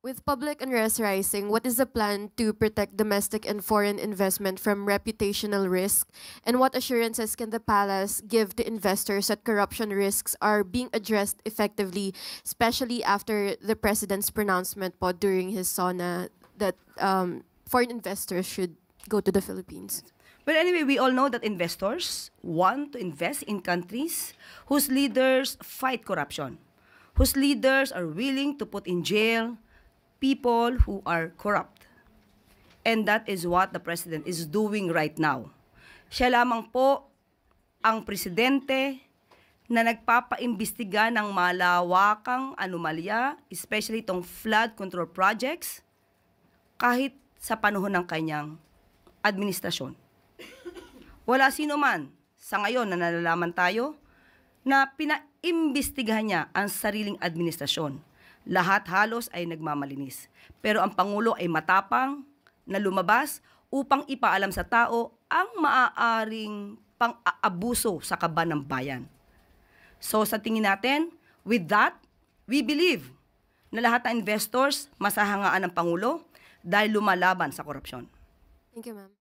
With public unrest rising, what is the plan to protect domestic and foreign investment from reputational risk? And what assurances can the palace give to investors that corruption risks are being addressed effectively, especially after the president's pronouncement po during his SONA that foreign investors should go to the Philippines? Well, anyway, we all know that investors want to invest in countries whose leaders fight corruption, whose leaders are willing to put in jail people who are corrupt. And that is what the president is doing right now. Siya lamang po ang presidente na nagpapaimbestiga ng malawakang anomalya, especially itong flood control projects, kahit sa panahon ng kanyang administrasyon. Wala sino man sa ngayon na nalalaman tayo na pinaimbestigahan niya ang sariling administrasyon. Lahat halos ay nagmamalinis. Pero ang Pangulo ay matapang na lumabas upang ipaalam sa tao ang maaaring pang-aabuso sa kaban ng bayan. So sa tingin natin, with that, we believe na lahat ng investors masahangaan ng Pangulo dahil lumalaban sa korupsyon. Thank you, ma'am.